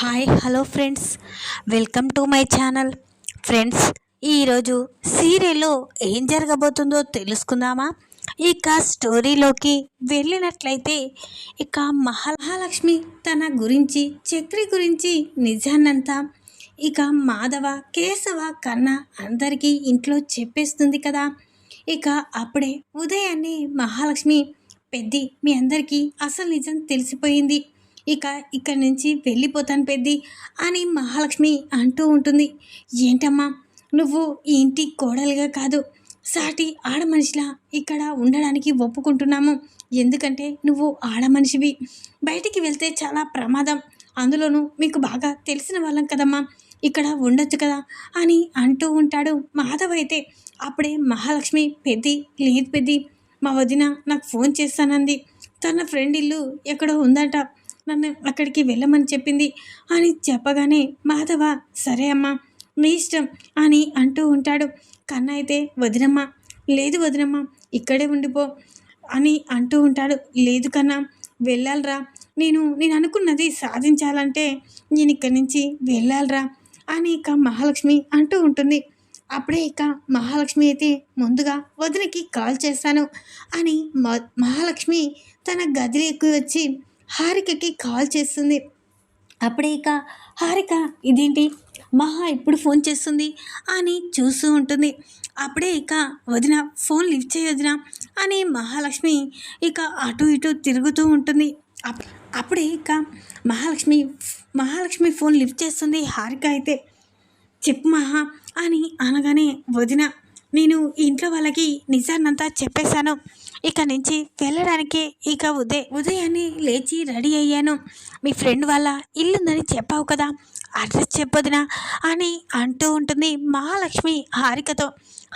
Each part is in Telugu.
Hi hello friends, welcome to my channel. Friends, ఈరోజు సీరియల్లో ఏం జరగబోతుందో తెలుసుకుందామా? ఇక స్టోరీలోకి వెళ్ళినట్లయితే ఇక మహాలక్ష్మి తన గురించి, చక్రి గురించి నిజాన్నంతా ఇక మాధవ, కేశవ, కన్నా అందరికీ ఇంట్లో చెప్పేస్తుంది కదా. ఇక అప్పుడే ఉదయాన్నే మహాలక్ష్మి, పెద్ది మీ అందరికీ అసలు నిజం తెలిసిపోయింది, ఇక ఇక్కడి నుంచి వెళ్ళిపోతాను పెద్ది అని మహాలక్ష్మి అంటూ ఉంటుంది. ఏంటమ్మా, నువ్వు ఈ ఇంటి కోడలుగా కాదు, సాటి ఆడమనిషిలా ఇక్కడ ఉండడానికి ఒప్పుకుంటున్నాము. ఎందుకంటే నువ్వు ఆడమనిషివి, బయటికి వెళ్తే చాలా ప్రమాదం, అందులోనూ మీకు బాగా తెలిసిన వాళ్ళం కదమ్మా, ఇక్కడ ఉండొచ్చు కదా అని అంటూ ఉంటాడు మాధవ్. అయితే అప్పుడే మహాలక్ష్మి, పెద్ది లేదు పెద్ది, మా వదిన నాకు ఫోన్ చేస్తానంది, తన ఫ్రెండ్ ఇల్లు ఎక్కడో ఉందట, నన్ను అక్కడికి వెళ్ళమని చెప్పింది అని చెప్పగానే మాధవ సరే అమ్మా నీ ఇష్టం అని అంటూ ఉంటాడు. కన్నా అయితే వదినమ్మ, లేదు వదినమ్మ ఇక్కడే ఉండిపో అని అంటూ ఉంటాడు. లేదు కన్నా వెళ్ళాలరా, నేను అనుకున్నది సాధించాలంటే నేను ఇక్కడి నుంచి వెళ్ళాలరా అని ఇక మహాలక్ష్మి అంటూ ఉంటుంది. అప్పుడే ఇక మహాలక్ష్మి అయితే ముందుగా వదినకి కాల్ చేస్తాను అని మహాలక్ష్మి తన గదిలోకి వచ్చి హారికకి కాల్ చేస్తుంది. అప్పుడే ఇక హారిక ఇదేంటి మహా ఇప్పుడు ఫోన్ చేస్తుంది అని చూస్తూ ఉంటుంది. అప్పుడే ఇక వదిన ఫోన్ లిఫ్ట్ చేయొదిన అని మహాలక్ష్మి ఇక అటు ఇటు తిరుగుతూ ఉంటుంది. అప్పుడే ఇక మహాలక్ష్మి ఫోన్ లిఫ్ట్ చేస్తుంది. హారిక అయితే చెప్పు మహా అని అనగానే, వదిన నేను ఇంట్లో వాళ్ళకి నిజాన్నంతా చెప్పేశాను, ఇక నుంచి వెళ్ళడానికి ఇక ఉదయాన్నే లేచి రెడీ అయ్యాను, మీ ఫ్రెండ్ వాళ్ళ ఇల్లుందని చెప్పావు కదా, అడ్రస్ చెప్పొదినా అని అంటూ ఉంటుంది మహాలక్ష్మి హారికతో.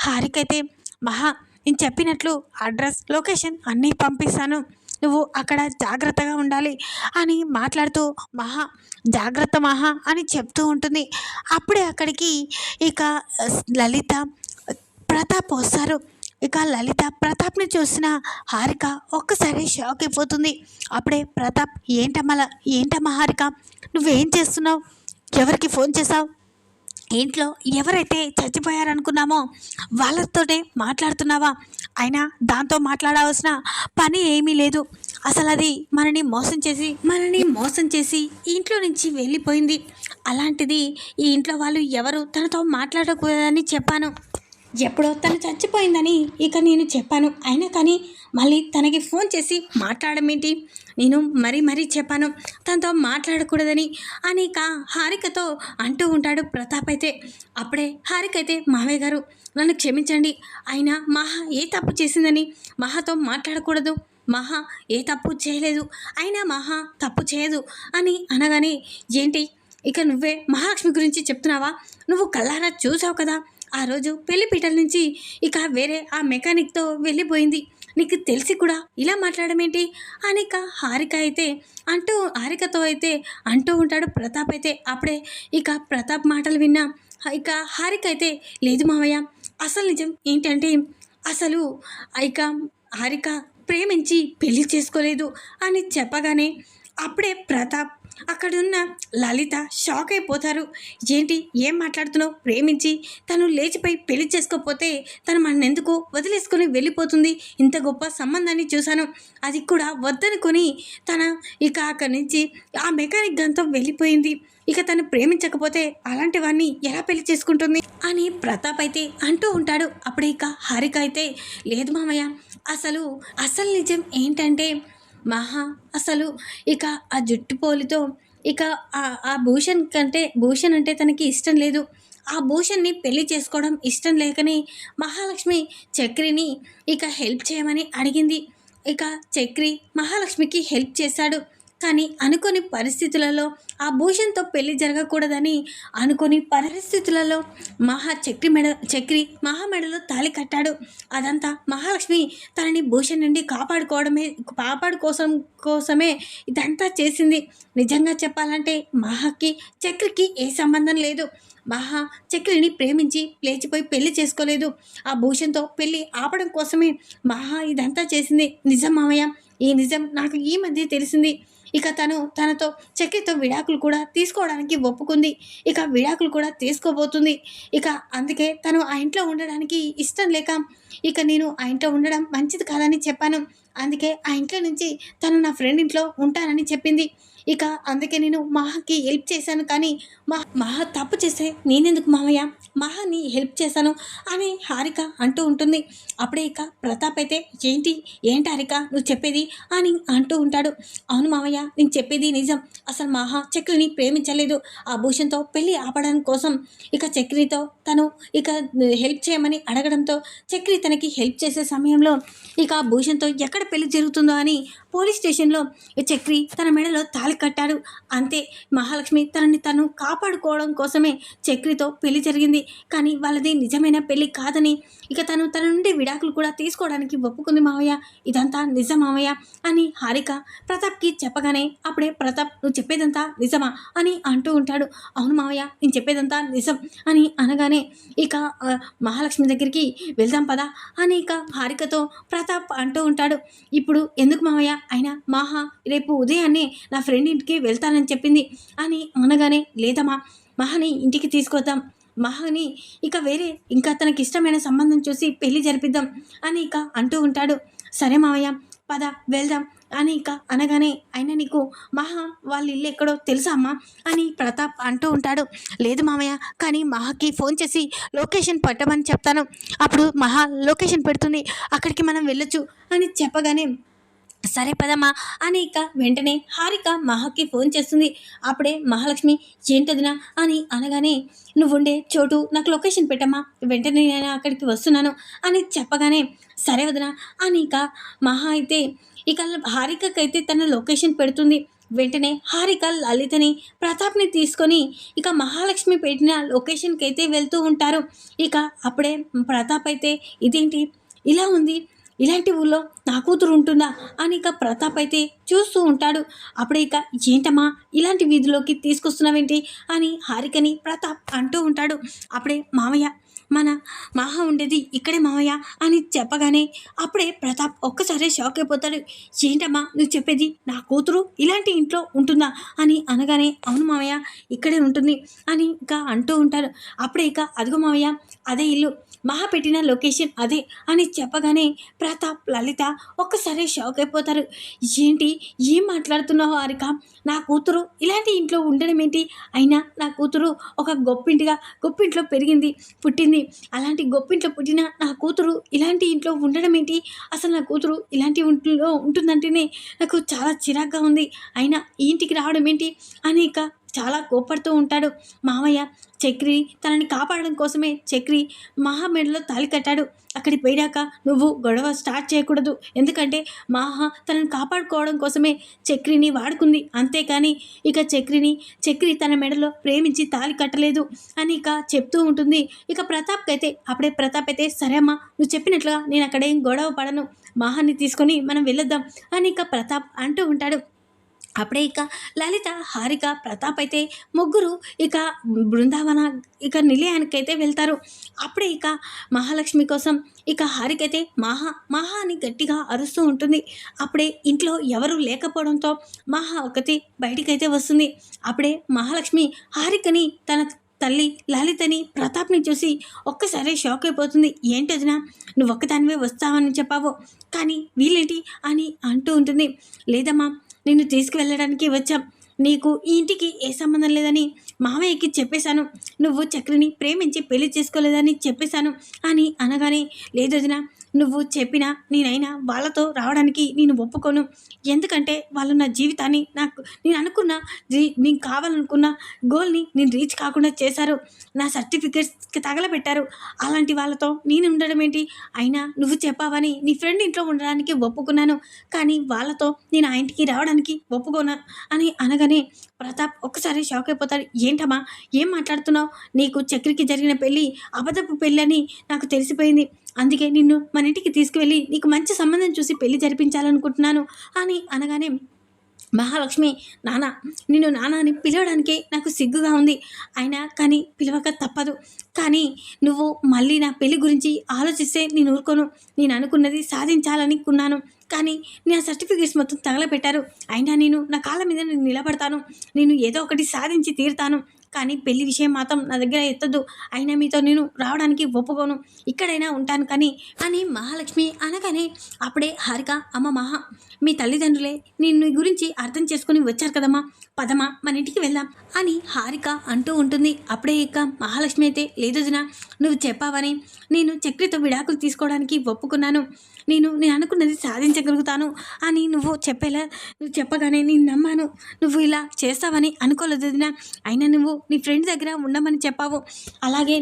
హారిక అయితే మహా నేను చెప్పినట్లు అడ్రస్, లొకేషన్ అన్నీ పంపిస్తాను, నువ్వు అక్కడ జాగ్రత్తగా ఉండాలి అని మాట్లాడుతూ జాగ్రత్త మహా అని చెప్తూ ఉంటుంది. అప్పుడే అక్కడికి ఇక లలిత, ప్రతాప్ వస్తారు. ఇక లలిత ప్రతాప్ని చూసిన హారిక ఒక్కసారి షాక్ అయిపోతుంది. అప్పుడే ప్రతాప్ ఏంటమ్మా హారిక నువ్వేం చేస్తున్నావు, ఎవరికి ఫోన్ చేసావు, ఇంట్లో ఎవరైతే చచ్చిపోయారనుకున్నామో వాళ్ళతోనే మాట్లాడుతున్నావా, అయినా దాంతో మాట్లాడవలసిన పని ఏమీ లేదు, అసలు అది మనని మోసం చేసి ఇంట్లో నుంచి వెళ్ళిపోయింది, అలాంటిది ఈ ఇంట్లో వాళ్ళు ఎవరు తనతో మాట్లాడకూడదని చెప్పాను, ఎప్పుడో తను చచ్చిపోయిందని ఇక నేను చెప్పాను, అయినా కానీ మళ్ళీ తనకి ఫోన్ చేసి మాట్లాడడం ఏంటి, నేను మరీ చెప్పాను తనతో మాట్లాడకూడదని అని ఇక హారికతో అంటూ ఉంటాడు ప్రతాప్. అయితే అప్పుడే హారిక అయితే మావయ్య గారు నన్ను క్షమించండి, అయినా మహా ఏ తప్పు చేసిందని మహాతో మాట్లాడకూడదు, మహా ఏ తప్పు చేయలేదు, అయినా మహా తప్పు చేయదు అని అనగానే, ఏంటి ఇక నువ్వే మహాలక్ష్మి గురించి చెప్తున్నావా, నువ్వు కళ్ళారా చూసావు కదా, ఆ రోజు పెళ్లిపీటల నుంచి ఇక వేరే ఆ మెకానిక్తో వెళ్ళిపోయింది, నీకు తెలిసి కూడా ఇలా మాట్లాడమేంటి అని ఇక హారికతో అయితే అంటూ ఉంటాడు ప్రతాప్. అయితే అప్పుడే ఇక ప్రతాప్ మాటలు విన్నా ఇక హారిక అయితే లేదు మావయ్య, అసలు నిజం ఏంటంటే అసలు ఇక హారిక ప్రేమించి పెళ్లి చేసుకోలేదు అని చెప్పగానే అప్పుడే ప్రతాప్, అక్కడున్న లలిత షాక్ అయిపోతారు. ఏంటి ఏం మాట్లాడుతున్నావు, ప్రేమించి తను లేచిపోయి పెళ్లి చేసుకోకపోతే తను మన్నెందుకు వదిలేసుకొని వెళ్ళిపోతుంది, ఇంత గొప్ప సంబంధాన్ని చూశాను, అది కూడా వద్దనుకొని తన ఇక అక్కడి నుంచి ఆ మెకానిక్ గంతో వెళ్ళిపోయింది, ఇక తను ప్రేమించకపోతే అలాంటి వాడిని ఎలా పెళ్లి చేసుకుంటుంది అని ప్రతాప్ అయితే అంటూ ఉంటాడు. అప్పుడే ఇక హారిక అయితే లేదు మామయ్య, అసలు నిజం ఏంటంటే అసలు ఇక ఆ జుట్టు పోలితో ఇక ఆ భూషణ్ అంటే తనకి ఇష్టం లేదు, ఆ భూషణ్ని పెళ్లి చేసుకోవడం ఇష్టం లేకని మహాలక్ష్మి చక్రిని ఇక హెల్ప్ చేయమని అడిగింది. ఇక చక్రి మహాలక్ష్మికి హెల్ప్ చేశాడు, కానీ అనుకోని పరిస్థితులలో ఆ భూషణ్తో పెళ్లి జరగకూడదని అనుకోని పరిస్థితులలో చక్రి మహా మెడలో తాళి కట్టాడు. అదంతా మహాలక్ష్మి తనని భూషణ్ నుండి కోసమే ఇదంతా చేసింది. నిజంగా చెప్పాలంటే మహాకి చక్రికి ఏ సంబంధం లేదు, మహా చక్రిని ప్రేమించి లేచిపోయి పెళ్లి చేసుకోలేదు, ఆ భూషణ్తో పెళ్లి ఆపడం కోసమే మహా ఇదంతా చేసింది. నిజం మామయ్య, ఈ నిజం నాకు ఈ మధ్య తెలిసింది, ఇక తనతో చక్రితో విడాకులు కూడా తీసుకోవడానికి ఒప్పుకుంది. ఇక విడాకులు కూడా తీసుకోబోతుంది. ఇక అందుకే తను ఆ ఇంట్లో ఉండడానికి ఇష్టం లేక ఇక నేను ఆ ఇంట్లో ఉండడం మంచిది కాదని చెప్పాను. అందుకే ఆ ఇంట్లో నుంచి తను నా ఫ్రెండ్ ఇంట్లో ఉంటానని చెప్పింది. ఇక అందుకే నేను మహాకి హెల్ప్ చేశాను. కానీ మహా తప్పు చేస్తే నేనెందుకు మామయ్య మహాని హెల్ప్ చేశాను అని హారిక అంటూ ఉంటుంది. అప్పుడే ఇక ప్రతాప్ అయితే ఏంటి హారిక నువ్వు చెప్పేది అని అంటూ ఉంటాడు. అవును మామయ్య, నేను చెప్పేది నిజం. అసలు మహా చక్రిని ప్రేమించలేదు. ఆ భూషణ్తో పెళ్ళి ఆపడానికి కోసం ఇక చక్రితో తను ఇక హెల్ప్ చేయమని అడగడంతో చక్రి తనకి హెల్ప్ చేసే సమయంలో ఇక ఆ భూషణ్తో ఎక్కడ పెళ్లి జరుగుతుందో అని పోలీస్ స్టేషన్లో చక్రి తన మెడలో తాళి కట్టాడు. అంతే, మహాలక్ష్మి తను కాపాడుకోవడం కోసమే చక్రితో పెళ్లి జరిగింది. కానీ వాళ్ళది నిజమైన పెళ్లి కాదని ఇక తన నుండి విడాకులు కూడా తీసుకోవడానికి ఒప్పుకుంది మావయ్య. ఇదంతా నిజం మావయ్య అని హారిక ప్రతాప్కి చెప్పగానే అప్పుడే ప్రతాప్ నువ్వు చెప్పేదంతా నిజమా అని అంటూ ఉంటాడు. అవును మావయ్య, నేను చెప్పేదంతా నిజం అని అనగానే ఇక మహాలక్ష్మి దగ్గరికి వెళ్దాం పదా అని ఇక హారికతో ప్రతాప్ అంటూ ఉంటాడు. ఇప్పుడు ఎందుకు మావయ్య, అయినా మహా రేపు ఉదయాన్నే నా ఫ్రెండ్ ఇంటికి వెళ్తానని చెప్పింది అని అనగానే లేదమ్మా, మహాని ఇంటికి తీసుకొద్దాం. మహాని ఇక ఇంకా తనకి ఇష్టమైన సంబంధం చూసి పెళ్లి జరిపిద్దాం అని ఇక అంటూ ఉంటాడు. సరే మావయ్య పద వెళ్దాం అని ఇక అనగానే అయినా నీకు మహా వాళ్ళ ఇల్లు ఎక్కడో తెలుసా అమ్మా అని ప్రతాప్ అంటూ ఉంటాడు. లేదు మామయ్య, కానీ మహాకి ఫోన్ చేసి లొకేషన్ పెట్టమని చెప్తాను. అప్పుడు మహా లొకేషన్ పెడుతుంది, అక్కడికి మనం వెళ్ళొచ్చు అని చెప్పగానే సరే పదమ్మా అని ఇక వెంటనే హారిక మహాకి ఫోన్ చేస్తుంది. అప్పుడే మహాలక్ష్మి ఏంటదినా అని అనగానే నువ్వుండే చోటు నాకు లొకేషన్ పెట్టమ్మా, వెంటనే నేను అక్కడికి వస్తున్నాను అని చెప్పగానే సరే వదినా అని ఇక మహా అయితే ఇక హారికకైతే తన లొకేషన్ పెడుతుంది. వెంటనే హారిక లలితని ప్రతాప్ని తీసుకొని ఇక మహాలక్ష్మి పెట్టిన లొకేషన్కి అయితే వెళ్తూ ఉంటారు. ఇక అప్పుడే ప్రతాప్ అయితే ఇదేంటి ఇలా ఉంది, ఇలాంటి ఊళ్ళో నా కూతురు ఉంటుందా అని ఇక ప్రతాప్ అయితే చూస్తూ ఉంటాడు. అప్పుడే ఇక ఏంటమ్మా ఇలాంటి వీధిలోకి తీసుకొస్తున్నావేంటి అని హారికని ప్రతాప్ అంటూ ఉంటాడు. అప్పుడే మామయ్య మన మహా ఉండేది ఇక్కడే మామయ్య అని చెప్పగానే అప్పుడే ప్రతాప్ ఒక్కసారి షాక్ అయిపోతాడు. ఏంటమ్మా నువ్వు చెప్పేది, నా కూతురు ఇలాంటి ఇంట్లో ఉంటుందా అని అనగానే అవును మామయ్య ఇక్కడే ఉంటుంది అని ఇక అంటూ ఉంటారు. అప్పుడే ఇక అదిగో మామయ్య అదే ఇల్లు, మహా పెట్టిన లొకేషన్ అదే అని చెప్పగానే ప్రతాప్ లలిత ఒక్కసారి షాక్ అయిపోతారు. ఏంటి ఏం మాట్లాడుతున్నావు హారిక, నా కూతురు ఇలాంటి ఇంట్లో ఉండడం ఏంటి, అయినా నా కూతురు ఒక గొప్పింట్లో పెరిగింది పుట్టింది, అలాంటి గొప్పింట్లో పుట్టిన నా కూతురు ఇలాంటి ఇంట్లో ఉండడం ఏంటి, అసలు నా కూతురు ఇలాంటి ఇంట్లో ఉంటుందంటేనే నాకు చాలా చిరాగ్గా ఉంది, అయినా ఈ ఇంటికి రావడం ఏంటి అని ఇక చాలా కోపడుతూ ఉంటాడు. మామయ్య చక్రి తనని కాపాడడం కోసమే చక్రి మహా మెడలో తాళి కట్టాడు. అక్కడికి పోయాక నువ్వు గొడవ స్టార్ట్ చేయకూడదు, ఎందుకంటే మహా తనని కాపాడుకోవడం కోసమే చక్రిని వాడుకుంది, అంతేకాని ఇక చక్రి తన మెడలో ప్రేమించి తాళి కట్టలేదు అని ఇక చెప్తూ ఉంటుంది. ఇక అప్పుడే ప్రతాప్ అయితే సరే అమ్మా నువ్వు చెప్పినట్లుగా నేను అక్కడేం గొడవ పడను, మహాని తీసుకొని మనం వెళ్ళొద్దాం అని ఇక ప్రతాప్ అంటూ ఉంటాడు. అప్పుడే ఇక లలిత హారిక ప్రతాప్ అయితే ముగ్గురు ఇక బృందావన ఇక నిలయానికైతే వెళ్తారు. అప్పుడే ఇక మహాలక్ష్మి కోసం ఇక హారిక అయితే మహా అని గట్టిగా అరుస్తూ ఉంటుంది. అప్పుడే ఇంట్లో ఎవరు లేకపోవడంతో మహా ఒకటి బయటికైతే వస్తుంది. అప్పుడే మహాలక్ష్మి హారికని తన తల్లి లలితని ప్రతాప్ని చూసి ఒక్కసారి షాక్ అయిపోతుంది. ఏంటదినా నువ్వు ఒక్కదానివే వస్తావని చెప్పావు, కానీ వీళ్ళేంటి అని అంటూ ఉంటుంది. లేదమ్మా నిన్ను తీసుకువెళ్ళడానికి వచ్చాం, నీకు ఈ ఇంటికి ఏ సంబంధం లేదని మామయ్యకి చెప్పేశాను, నువ్వు చక్రిని ప్రేమించి పెళ్లి చేసుకోలేదని చెప్పేశాను అని అనగానే లేదు వదినా, నువ్వు చెప్పినా నేనైనా వాళ్ళతో రావడానికి నేను ఒప్పుకోను, ఎందుకంటే వాళ్ళు నా జీవితాన్ని నేను కావాలనుకున్న గోల్ని నేను రీచ్ కాకుండా చేశారు, నా సర్టిఫికేట్స్కి తగలబెట్టారు, అలాంటి వాళ్ళతో నేను ఉండడం ఏంటి, అయినా నువ్వు చెప్పావని నీ ఫ్రెండ్ ఇంట్లో ఉండడానికి ఒప్పుకున్నాను, కానీ వాళ్ళతో నేను ఆ ఇంటికి రావడానికి ఒప్పుకోను అని అనగానే ప్రతాప్ ఒక్కసారి షాక్ అయిపోతాడు. ఏంటమ్మా ఏం మాట్లాడుతున్నావు, నీకు చక్రికి జరిగిన పెళ్ళి అబద్ధపు పెళ్ళి అని నాకు తెలిసిపోయింది, అందుకే నిన్ను మన ఇంటికి తీసుకువెళ్ళి నీకు మంచి సంబంధం చూసి పెళ్లి జరిపించాలనుకుంటున్నాను అని అనగానే మహాలక్ష్మి నిన్ను నాన్న అని పిలవడానికి నాకు సిగ్గుగా ఉంది, అయినా కానీ పిలవక తప్పదు, కానీ నువ్వు మళ్ళీ నా పెళ్లి గురించి ఆలోచిస్తే నేను ఊరుకోను, నేను అనుకున్నది సాధించాలనుకున్నాను, కానీ నా సర్టిఫికేట్స్ మొత్తం తగలబెట్టారు. అయినా నేను నా కాళ్ళ మీద నేను నిలబడతాను. నేను ఏదో ఒకటి సాధించి తీరుతాను. కానీ పెళ్లి విషయం మాత్రం నా దగ్గర ఎత్తద్దు. అయినా మీతో నేను రావడానికి ఒప్పుకోను. ఇక్కడైనా ఉంటాను కానీ అని మహాలక్ష్మి అనగానే అప్పుడే హారిక, అమ్మ మహా, మీ తల్లిదండ్రులే నీ గురించి అర్థం చేసుకుని వచ్చారు కదమ్మా, పదమ్మా మన ఇంటికి వెళ్దాం అని హారిక అంటూ ఉంటుంది. అప్పుడే ఇక మహాలక్ష్మి అయితే, లేదు వదినా, నువ్వు చెప్పావని నేను చక్రితో విడాకులు తీసుకోవడానికి ఒప్పుకున్నాను. నేను అనుకున్నది సాధించగలుగుతాను అని నువ్వు చెప్పగానే నేను నమ్మాను. నువ్వు ఇలా చేస్తావని అనుకోలేదు వదినా. అయినా నువ్వు నీ ఫ్రెండ్ దగ్గర ఉండమని చెప్పావు. అలాగే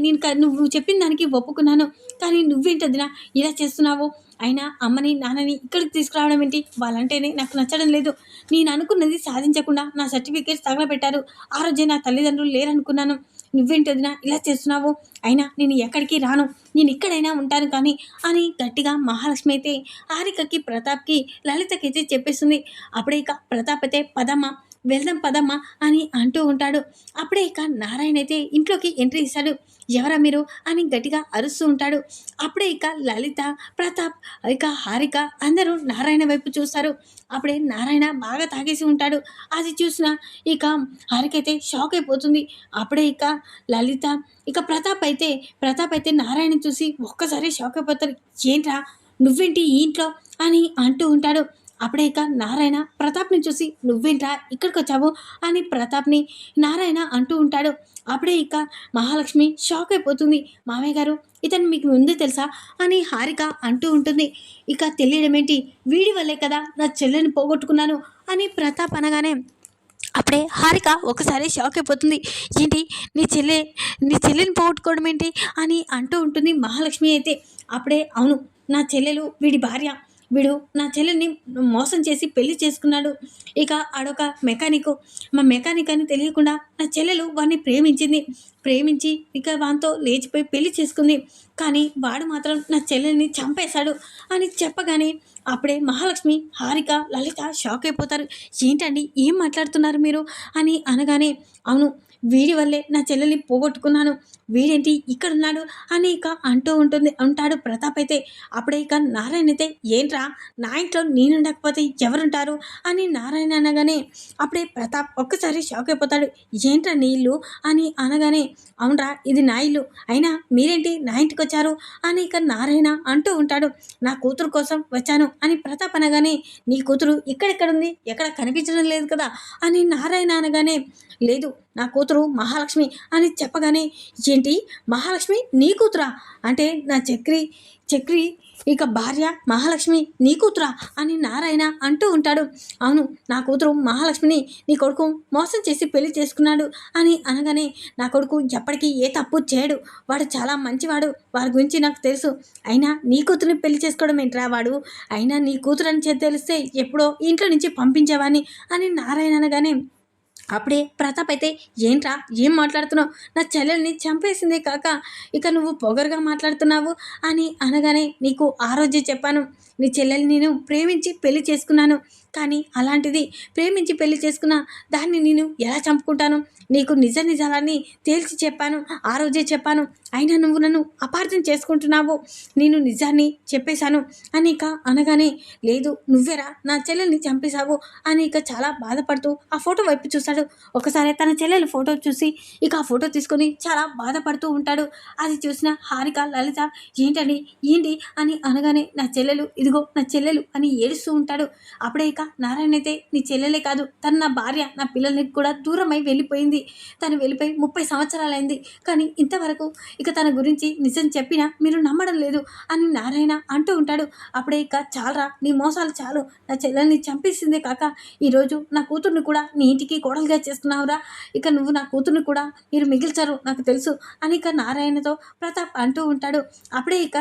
నువ్వు చెప్పిన దానికి ఒప్పుకున్నాను. కానీ నువ్వేంటి వదినా ఇలా చేస్తున్నావు? అయినా అమ్మని నాన్నని ఇక్కడికి తీసుకురావడం ఏంటి? వాళ్ళంటేనే నాకు నచ్చడం లేదు. నేను అనుకున్నది సాధించకుండా నా సర్టిఫికేట్స్ తగలబెట్టారు. ఆ రోజే నా తల్లిదండ్రులు లేరనుకున్నాను. నువ్వేంటి వదినా ఇలా చేస్తున్నావు? అయినా నేను ఎక్కడికి రాను, నేను ఇక్కడైనా ఉంటాను కానీ అని గట్టిగా మహాలక్ష్మి అయితే హారికకి, ప్రతాప్కి, లలితకైతే చెప్పేస్తుంది. అప్పుడే ఇక ప్రతాప్ అయితే, పదమ్మ వెళ్దాం పదమ్మా అని అంటూ ఉంటాడు. అప్పుడే ఇక నారాయణ అయితే ఇంట్లోకి ఎంట్రీ ఇస్తాడు. ఎవరా మీరు అని గట్టిగా అరుస్తూ ఉంటాడు. అప్పుడే ఇక లలిత, ప్రతాప్, ఇక హారిక అందరూ నారాయణ వైపు చూస్తారు. అప్పుడే నారాయణ బాగా తాగేసి ఉంటాడు. అది చూసిన ఇక హారిక అయితే షాక్ అయిపోతుంది. అప్పుడే ఇక లలిత, ఇక ప్రతాప్ అయితే నారాయణ చూసి ఒక్కసారి షాక్ అయిపోతారు. ఏంట్రా నువ్వేంటి ఈ ఇంట్లో అని అంటూ ఉంటాడు. అప్పుడే ఇక నారాయణ ప్రతాప్ని చూసి, నువ్వేంట్రా ఇక్కడికి వచ్చావు అని ప్రతాప్ని నారాయణ అంటూ ఉంటాడు. అప్పుడే ఇక మహాలక్ష్మి షాక్ అయిపోతుంది. మామయ్య గారు, ఇతను మీకు ముందే తెలుసా అని హారిక అంటూ ఉంటుంది. ఇక తెలియడం ఏంటి, వీడి వల్లే కదా నా చెల్లెని పోగొట్టుకున్నాను అని ప్రతాప్ అనగానే అప్పుడే హారిక ఒకసారి షాక్ అయిపోతుంది. ఏంటి నీ చెల్లెని పోగొట్టుకోవడం ఏంటి అని అంటూ ఉంటుంది మహాలక్ష్మి అయితే. అప్పుడే అవును, నా చెల్లెలు వీడి భార్య, వీడు నా చెల్లెల్ని మోసం చేసి పెళ్లి చేసుకున్నాడు. ఇక ఆడొక మా మెకానిక్ అని తెలియకుండా నా చెల్లెలు వాడిని ప్రేమించి ఇక వానితో లేచిపోయి పెళ్లి చేసుకుంది. కానీ వాడు మాత్రం నా చెల్లెల్ని చంపేశాడు అని చెప్పగానే అప్పుడే మహాలక్ష్మి, హారిక, లలిత షాక్ అయిపోతారు. ఏంటండి ఏం మాట్లాడుతున్నారు మీరు అని అనగానే, అవును, వీడి వల్లే నా చెల్లెల్ని పోగొట్టుకున్నాను, వీడేంటి ఇక్కడున్నాడు అని ఇక ఉంటాడు ప్రతాప్ అయితే. అప్పుడే ఇక నారాయణ అయితే, ఏంట్రా నా ఇంట్లో నేనుండకపోతే ఎవరుంటారు అని నారాయణ అనగానే అప్పుడే ప్రతాప్ ఒక్కసారి షాక్ అయిపోతాడు. ఏంట్రా నీ ఇల్లు అని అనగానే, అవునరా ఇది నా ఇల్లు, అయినా మీరేంటి నా ఇంటికి వచ్చారు అని ఇక నారాయణ అంటూ ఉంటాడు. నా కూతురు కోసం వచ్చాను అని ప్రతాప్ అనగానే, నీ కూతురు ఇక్కడెక్కడుంది, ఎక్కడ కనిపించడం లేదు కదా అని నారాయణ అనగానే, లేదు నా కూతురు మహాలక్ష్మి అని చెప్పగానే, ఏంటి మహాలక్ష్మి నీ కూతురా అంటే నా చక్రి ఇక భార్య మహాలక్ష్మి నీ కూతురా అని నారాయణ అంటూ ఉంటాడు. అవును, నా కూతురు మహాలక్ష్మిని నీ కొడుకు మోసం చేసి పెళ్లి చేసుకున్నాడు అని అనగానే, నా కొడుకు ఎప్పటికీ ఏ తప్పు చేయడు, వాడు చాలా మంచివాడు, వాడి గురించి నాకు తెలుసు. అయినా నీ కూతురుని పెళ్లి చేసుకోవడం ఏంట్రా వాడు, అయినా నీ కూతురు అని తెలిస్తే ఎప్పుడో ఇంట్లో నుంచి పంపించేవాడిని అని నారాయణ అనగానే అప్పుడే ప్రతాప్ అయితే, ఏంట్రా ఏం మాట్లాడుతున్నావు, నా చెల్లెల్ని చంపేసిందే కాక ఇక నువ్వు పొగరుగా మాట్లాడుతున్నావు అని అనగానే, నీకు ఆ రోజే చెప్పాను నీ చెల్లెల్ని నేను ప్రేమించి పెళ్లి చేసుకున్నాను, కానీ అలాంటిది ప్రేమించి పెళ్లి చేసుకున్న దాన్ని నేను ఎలా చంపుకుంటాను, నీకు నిజాలన్నీ తేల్చి చెప్పాను, ఆ రోజే చెప్పాను, అయినా నువ్వు నన్ను అపార్థం చేసుకుంటున్నావు, నేను నిజాన్ని చెప్పేశాను అని ఇక అనగానే, లేదు నువ్వేరా నా చెల్లెల్ని చంపేశావు అని ఇక చాలా బాధపడుతూ ఆ ఫోటో వైపు చూస్తాడు. ఒకసారి తన చెల్లెలు ఫోటో చూసి ఇక ఆ ఫోటో తీసుకొని చాలా బాధపడుతూ ఉంటాడు. అది చూసిన హారిక, లలిత ఏంటి అని అనగానే, నా చెల్లెలు ఇదిగో నా చెల్లెలు అని ఏడుస్తూ ఉంటాడు. అప్పుడే ఇక నారాయణ అయితే, నీ చెల్లెలే కాదు తను నా భార్య, నా పిల్లలకి కూడా దూరమై వెళ్ళిపోయింది, తను వెళ్ళిపోయి 30 సంవత్సరాలైంది, కానీ ఇంతవరకు ఇక తన గురించి నిజం చెప్పినా మీరు నమ్మడం లేదు అని నారాయణ అంటూ ఉంటాడు. అప్పుడే ఇక చాలరా నీ మోసాలు చాలు, నా చెల్లెల్ని చంపేసిందే కాక ఈరోజు నా కూతుర్ని కూడా నీ ఇంటికి కోడలుగా చేస్తున్నావురా, ఇక నువ్వు నా కూతుర్ని కూడా మీరు మిగిల్చారు నాకు తెలుసు అని ఇక నారాయణతో ప్రతాప్ అంటూ ఉంటాడు. అప్పుడే ఇక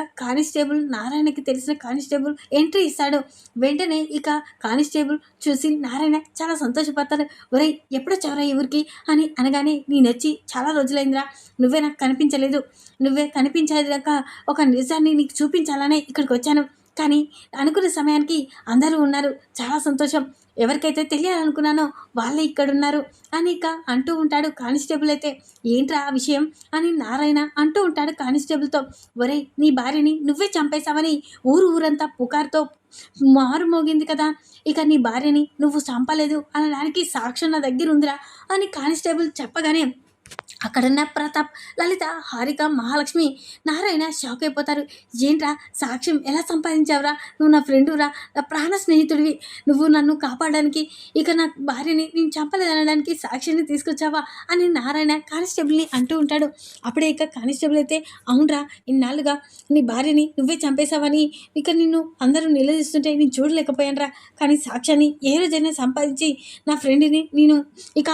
నారాయణకి తెలిసిన కానిస్టేబుల్ ఎంట్రీ ఇస్తాడు. వెంటనే ఇక కానిస్టేబుల్ చూసి నారాయణ చాలా సంతోషపడతాడు. ఒరేయ్ ఎప్పుడొచ్చావురా ఈ ఊరికి అని అనగానే, నేనొచ్చి చాలా రోజులైందిరా, నువ్వే నాకు కనిపించలేదు, నువ్వే కనిపించాక ఒక నిజాన్ని నీకు చూపించాలనే ఇక్కడికి వచ్చాను, కానీ అనుకున్న సమయానికి అందరూ ఉన్నారు, చాలా సంతోషం, ఎవరికైతే తెలియాలనుకున్నానో వాళ్ళే ఇక్కడున్నారు అని ఇక అంటూ ఉంటాడు కానిస్టేబుల్ అయితే. ఏంట్రా ఆ విషయం అని నారాయణ అంటూ ఉంటాడు కానిస్టేబుల్తో. ఒరే, నీ భార్యని నువ్వే చంపేశావని ఊరంతా పుకార్తో మారుమోగింది కదా, ఇక నీ భార్యని నువ్వు చంపలేదు అనడానికి సాక్ష్యం నా దగ్గర ఉందిరా అని కానిస్టేబుల్ చెప్పగానే అక్కడున్న ప్రతాప్, లలిత, హారిక, మహాలక్ష్మి, నారాయణ షాక్ అయిపోతారు. ఏంట్రా సాక్ష్యం ఎలా సంపాదించావురా, నువ్వు నా ఫ్రెండురా, నా ప్రాణ స్నేహితుడివి, నువ్వు నన్ను కాపాడడానికి ఇక నా భార్యని నేను చంపలేదనడానికి సాక్ష్యాన్ని తీసుకొచ్చావా అని నారాయణ కానిస్టేబుల్ని అంటూ ఉంటాడు. అప్పుడే ఇక కానిస్టేబుల్ అయితే, అవునరా, ఇన్నాళ్ళుగా నీ భార్యని నువ్వే చంపేశావని ఇక నిన్ను అందరూ నిలదీస్తుంటే నేను చూడలేకపోయానురా, కానీ సాక్ష్యాన్ని ఏ రోజైనా సంపాదించి నా ఫ్రెండ్ని నేను ఇక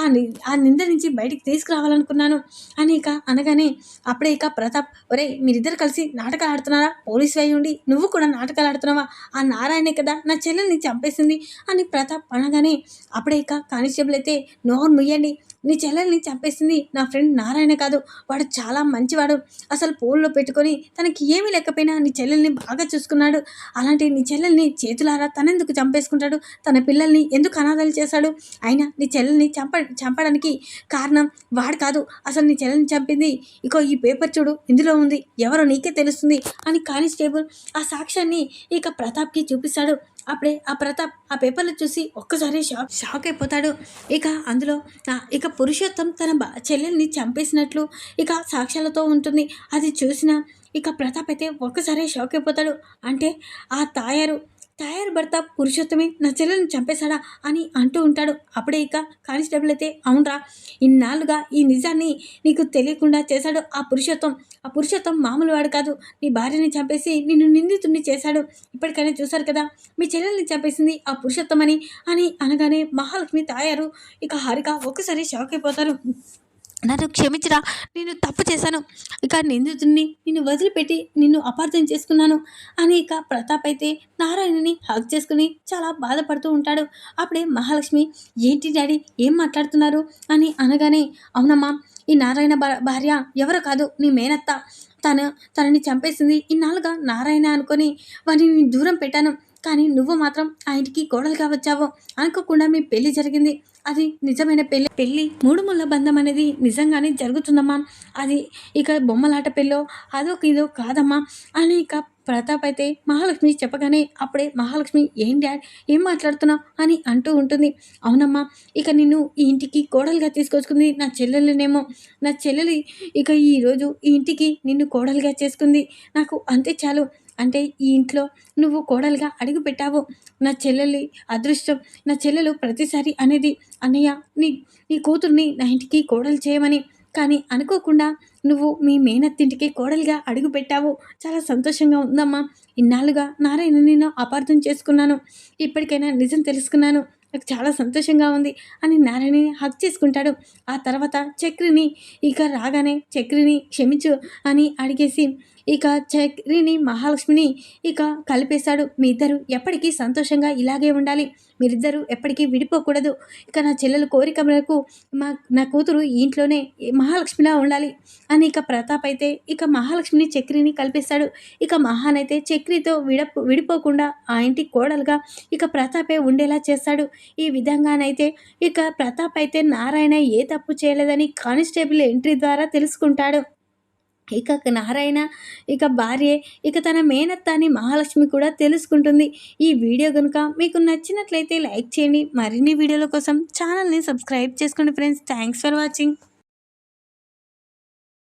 ఆ నింద నుంచి బయటికి తీసుకురావాలనుకున్నాను అని ఇక అనగానే అప్పుడే ఇక ప్రతాప్, ఒరే, మీరిద్దరు కలిసి నాటకాలు ఆడుతున్నారా, పోలీసు అయి ఉండి నువ్వు కూడా నాటకాలు ఆడుతున్నావా, ఆ నారాయణే కదా నా చెల్లెల్ని చంపేసింది అని ప్రతాప్ అనగానే అప్పుడే ఇక కానిస్టేబుల్ అయితే, నోరు ముయ్యండి, నీ చెల్లెల్ని చంపేసింది నా ఫ్రెండ్ నారాయణ కాదు, వాడు చాలా మంచివాడు, అసలు పోల్లో పెట్టుకొని తనకి ఏమీ లేకపోయినా నీ చెల్లెల్ని బాగా చూసుకున్నాడు, అలాంటి నీ చెల్లెల్ని చేతులారా తనెందుకు చంపేసుకుంటాడు, తన పిల్లల్ని ఎందుకు అనాథాలు చేశాడు, అయినా నీ చెల్లెల్ని చంపడానికి కారణం వాడు కాదు, అసలు నీ చెల్లెల్ని చంపింది ఇక ఈ పేపర్ చూడు, ఇందులో ఉంది, ఎవరో నీకే తెలుస్తుంది అని కానిస్టేబుల్ ఆ సాక్ష్యాన్ని ఇక ప్రతాప్కి చూపిస్తాడు. అప్పుడే ఆ ప్రతాప్ ఆ పేపర్లు చూసి ఒక్కసారి షాక్ అయిపోతాడు. ఇక అందులో ఇక పురుషోత్తం తన చెల్లెల్ని చంపేసినట్లు ఇక సాక్ష్యాలతో ఉంటుంది. అది చూసిన ఇక ప్రతాప్ అయితే ఒక్కసారి షాక్ అయిపోతాడు. అంటే ఆ తాయారు భర్త పురుషోత్తమే నా చెల్లెల్ని చంపేశాడా అని అంటూ ఉంటాడు. అప్పుడే ఇక కానిస్టేబుల్ అయితే, అవునరా, ఇన్నాళ్ళుగా ఈ నిజాన్ని నీకు తెలియకుండా చేశాడు ఆ పురుషోత్తం మామూలు వాడు కాదు, నీ భార్యని చంపేసి నిన్ను నిందితుడిని చేశాడు, ఇప్పటికైనా చూశారు కదా, మీ చెల్లెల్ని చంపేసింది ఆ పురుషోత్తం అని అనగానే మహాలక్ష్మి, తాయారు, ఇక హారిక ఒక్కసారి షాక్ అయిపోతారు. నన్ను క్షమించరా, నేను తప్పు చేశాను, ఇక నిందితుడిని నిన్ను వదిలిపెట్టి నిన్ను అపార్థం చేసుకున్నాను అని ఇక ప్రతాప్ అయితే నారాయణని హగ్ చేసుకుని చాలా బాధపడుతూ ఉంటాడు. అప్పుడే మహాలక్ష్మి, ఏంటి డాడీ ఏం మాట్లాడుతున్నారు అని అనగానే, అవునమ్మా, ఈ నారాయణ భార్య ఎవరో కాదు, నీ మేనత్త, తనని చంపేసింది, ఇన్నాళ్ళుగా నారాయణ అనుకొని వారిని దూరం పెట్టాను, కానీ నువ్వు మాత్రం ఆ ఇంటికి కోడలుగా వచ్చావు, అనుకోకుండా మీ పెళ్లి జరిగింది, అది నిజమైన పెళ్ళి 3 ముళ్ళ బంధం అనేది నిజంగానే జరుగుతుందమ్మా, అది ఇక బొమ్మలాట పెళ్ళో అదొక ఇదో కాదమ్మా అని ఇక ప్రతాప్ అయితే మహాలక్ష్మి చెప్పగానే అప్పుడే మహాలక్ష్మి, ఏం డాడ్ ఏం మాట్లాడుతున్నావు అని అంటూ ఉంటుంది. అవునమ్మా, ఇక నిన్ను ఈ ఇంటికి కోడలుగా తీసుకొచ్చుకుంది నా చెల్లెలినేమో, నా చెల్లెలి ఇక ఈరోజు ఈ ఇంటికి నిన్ను కోడలుగా చేసుకుంది, నాకు అంతే చాలు, అంటే ఈ ఇంట్లో నువ్వు కోడలుగా అడుగు పెట్టావు, నా చెల్లెలి అదృష్టం, నా చెల్లెలు ప్రతిసారి అనేది, అన్నయ్య నీ కూతుర్ని నా ఇంటికి కోడలు చేయమని, కానీ అనుకోకుండా నువ్వు మీ మేనత్తింటికి కోడలుగా అడుగు పెట్టావు, చాలా సంతోషంగా ఉందమ్మా, ఇన్నాళ్ళుగా నారాయణ నేను అపార్థం చేసుకున్నాను, ఇప్పటికైనా నిజం తెలుసుకున్నాను, నాకు చాలా సంతోషంగా ఉంది అని నారాయణని హక్ చేసుకుంటాడు. ఆ తర్వాత చక్రిని ఇక రాగానే చక్రిని క్షమించు అని అడిగేసి ఇక చక్రిని మహాలక్ష్మిని ఇక కలిపేశాడు. మీ ఇద్దరు ఎప్పటికీ సంతోషంగా ఇలాగే ఉండాలి, మీరిద్దరూ ఎప్పటికీ విడిపోకూడదు, ఇక నా చెల్లెలు కోరిక మేరకు నా కూతురు ఈ ఇంట్లోనే మహాలక్ష్మిలా ఉండాలి అని ఇక ప్రతాప్ అయితే ఇక మహాలక్ష్మిని చక్రిని కలిపేశాడు. ఇక మహానైతే చక్రితో విడిపోకుండా ఆ ఇంటి కోడలుగా ఇక ప్రతాపే ఉండేలా చేస్తాడు. ఈ విధంగానైతే ఇక ప్రతాప్ అయితే నారాయణ ఏ తప్పు చేయలేదని కానిస్టేబుల్ ఎంట్రీ ద్వారా తెలుసుకుంటాడు. ఇక నారాయణ ఇక భార్యే, ఇక తన మేనత్త అని మహాలక్ష్మి కూడా తెలుసుకుంటుంది. ఈ వీడియో కనుక మీకు నచ్చినట్లయితే లైక్ చేయండి, మరిన్ని వీడియోల కోసం ఛానల్ని సబ్స్క్రైబ్ చేసుకోండి ఫ్రెండ్స్. Thanks for watching.